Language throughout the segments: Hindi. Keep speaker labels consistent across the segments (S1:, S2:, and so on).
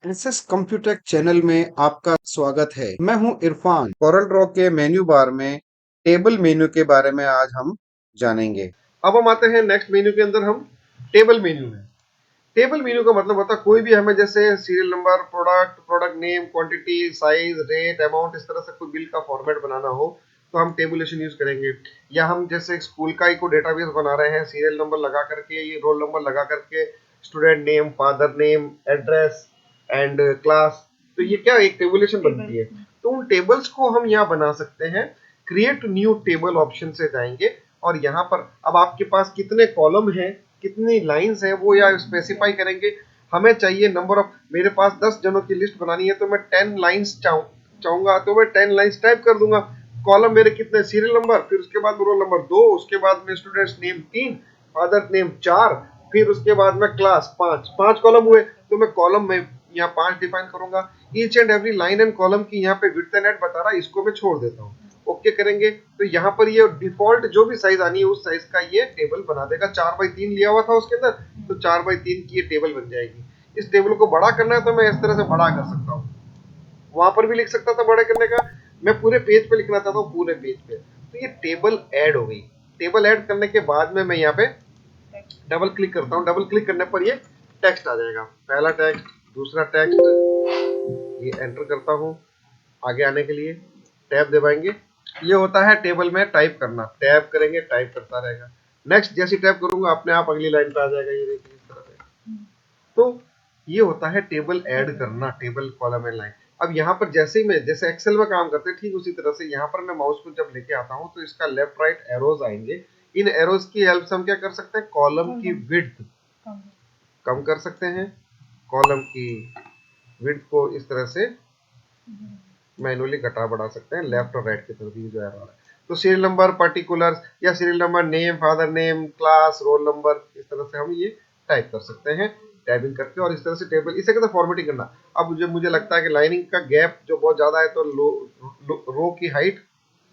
S1: एसएस कंप्यूटेक चैनल में आपका स्वागत है। मैं हूं इरफान। कोरल ड्रॉ के मेन्यू बार में टेबल मेन्यू के बारे में आज हम जानेंगे।
S2: अब हम आते हैं नेक्स्ट मेन्यू के अंदर। हम टेबल मेन्यू है। टेबल मेन्यू का मतलब होता है कोई भी हमें जैसे serial number, product, product name, quantity, size, rate, amount, इस तरह से कोई बिल का फॉर्मेट बनाना हो तो हम टेबुलेशन यूज करेंगे। या हम जैसे स्कूल का ही कोई डेटाबेस बना रहे हैं, सीरियल नंबर लगा करके, ये रोल नंबर लगा करके, student name, father name, address and class, तो ये क्या एक टेबुलेशन बनती है। तो उन टेबल्स को हम यहाँ बना सकते हैं। क्रिएट न्यू टेबल ऑप्शन से जाएंगे और यहाँ पर अब आपके पास कितने कॉलम हैं, कितनी लाइंस है वो या स्पेसिफाई करेंगे। हमें चाहिए नंबर ऑफ, मेरे पास 10 जनों की लिस्ट बनानी है तो मैं 10 लाइंस चाहूंगा तो मैं 10 लाइंस टाइप कर दूंगा। कॉलम मेरे कितने, सीरियल नंबर, फिर उसके बाद रोल नंबर 2, उसके बाद में स्टूडेंट्स नेम 3, फादर नेम 4, फिर उसके बाद में क्लास 5 कॉलम हुए तो मैं कॉलम में यहाँ 5 डिफाइन करूंगा। Each and every line and column की यहाँ पे विड्थ एंड हाइट बता रहा है, इसको मैं छोड़ देता हूँ। ओके करेंगे तो यहाँ पर ये डिफॉल्ट जो भी साइज आनी है उस साइज का ये टेबल बना देगा। 4x3 लिया हुआ था उसके अंदर, तो 4x3 की ये टेबल बन जाएगी। इस टेबल को बड़ा करना है तो मैं इस तरह से बड़ा कर सकता हूँ। वहां पर भी लिख सकता था बड़े करने का, मैं पूरे पेज पे लिखना चाहता हूँ पूरे पेज पे। तो ये टेबल ऐड हो गई। टेबल ऐड करने के बाद में मैं यहाँ पे डबल क्लिक करता हूँ। डबल क्लिक करने पर ये टेक्स्ट आ जाएगा, पहला टेक्स्ट, दूसरा टेक्स्ट, ये एंटर करता हूँ। आगे आने के लिए टैब दबाएंगे, ये होता है टेबल में टाइप करना। टैब करेंगे, टाइप करता रहेगा। नेक्स्ट जैसे टैप करूंगा अपने आप अगली लाइन पे आ जाएगा, ये देखिए इस तरह से। तो ये होता है टेबल ऐड करना, टेबल कॉलम एंड लाइन। अब यहाँ पर जैसे ही मैं जैसे एक्सेल में काम करते हैं ठीक उसी तरह से यहाँ पर मैं माउस को जब लेके आता हूँ तो इसका लेफ्ट राइट एरोज आएंगे। इन एरोज की हेल्प से हम क्या कर सकते हैं, कॉलम की विड्थ कम कर सकते हैं। कॉलम की विड्थ को इस तरह से मैनुअली घटा बढ़ा सकते हैं, लेफ्ट और राइट की तरफ ये जो एरो है। तो सीरियल नंबर, पर्टिकुलर्स या serial number, name, father name, class, roll number, इस तरह से हम ये टाइप कर सकते हैं टैबिंग करके। और इस तरह से टेबल, इसे कहते हैं फॉर्मेटिंग करना। अब मुझे लगता है कि लाइनिंग का गैप जो बहुत ज्यादा है तो रो की हाइट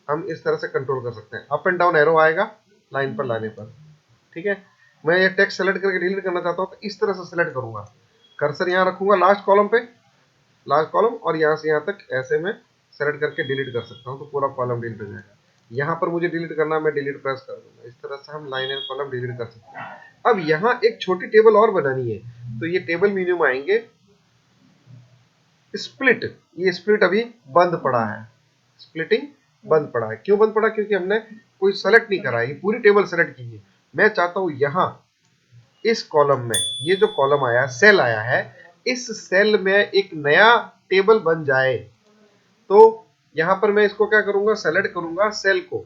S2: हम इस तरह से कंट्रोल कर सकते हैं। अप एंड डाउन एरो आएगा लाइन पर लाने पर, ठीक है। मैं ये टेक्स्ट सेलेक्ट करके डिलीट करना चाहता हूँ तो इस तरह से सेलेक्ट करूंगा, कर्सर यहाँ रखूंगा लास्ट कॉलम पे, लास्ट कॉलम, और यहाँ से यहाँ तक ऐसे में सेलेक्ट करके डिलीट कर सकता हूँ तो पूरा कॉलम डिलीट हो जाएगा। यहाँ पर मुझे डिलीट करना है, मैं डिलीट प्रेस कर दूंगा। इस तरह से हम लाइन एंड कॉलम डिलीट कर सकते हैं। अब यहाँ एक छोटी टेबल और बनानी है तो ये टेबल मेन्यू में आएंगे, स्प्लिट। ये स्प्लिट अभी बंद पड़ा है, स्प्लिटिंग बंद पड़ा है। क्यों बंद पड़ा, क्योंकि हमने कोई सेलेक्ट नहीं करा है, ये पूरी टेबल सेलेक्ट की है। मैं चाहता हूँ यहाँ इस कॉलम में, ये जो कॉलम आया, सेल आया है, इस सेल में एक नया टेबल बन जाए। तो यहां पर मैं इसको क्या करूंगा, सेलेक्ट करूंगा सेल को,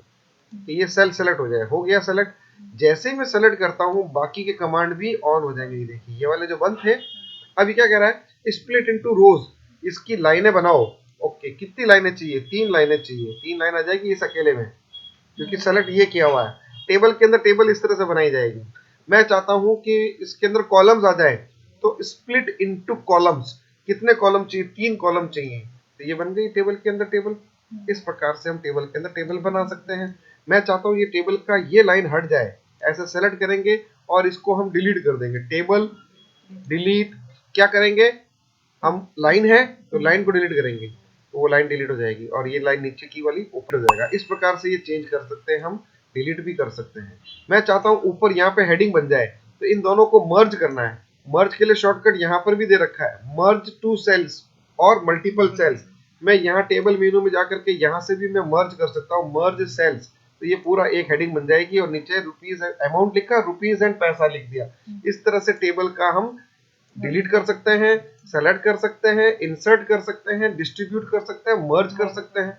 S2: तो ये सेल सेलेक्ट हो जाए। हो गया सेलेक्ट। जैसे ही मैं सेलेक्ट करता हूं बाकी के कमांड भी ऑन हो जाएंगे। ये देखिए ये वाले जो बंद थे, अभी क्या कह रहा है, स्प्लिट इनटू रोज, इसकी लाइनें बनाओ। ओके, कितनी लाइनें चाहिए, 3 लाइनें चाहिए। 3 लाइन आ जाएगी इस अकेले में, क्योंकि सेलेक्ट ये किया हुआ है। टेबल के अंदर टेबल इस तरह से बनाई जाएगी। मैं चाहता हूं कि इसके अंदर कॉलम्स आ जाए तो स्प्लिट इनटू कॉलम्स, कितने कॉलम चाहिए, 3 कॉलम चाहिए, तो ये बन गई टेबल के अंदर टेबल। इस प्रकार से हम टेबल के अंदर टेबल बना सकते हैं। मैं चाहता हूं ये टेबल का ये लाइन हट जाए, ऐसे सेलेक्ट करेंगे और इसको हम डिलीट कर देंगे। टेबल डिलीट, क्या करेंगे हम, लाइन है तो लाइन को डिलीट करेंगे तो वो लाइन डिलीट हो जाएगी और ये लाइन नीचे की वाली ऊपर हो जाएगा। इस प्रकार से ये चेंज कर सकते हैं हम, डिलीट भी कर सकते हैं। मैं चाहता हूं ऊपर यहाँ पे हेडिंग बन जाए तो इन दोनों को मर्ज करना है। मर्ज के लिए शॉर्टकट यहाँ पर भी दे रखा है, मर्ज टू सेल्स और मल्टीपल सेल्स। मैं यहाँ टेबल मेनू में जाकर के यहाँ से भी मैं मर्ज कर सकता हूँ, मर्ज सेल्स, तो ये पूरा एक हेडिंग बन जाएगी और नीचे रुपीज अमाउंट लिखा, रुपीज एंड पैसा लिख दिया। इस तरह से टेबल का हम डिलीट कर सकते हैं, सेलेक्ट कर सकते हैं, इंसर्ट कर सकते हैं, डिस्ट्रीब्यूट कर सकते हैं, मर्ज कर सकते हैं।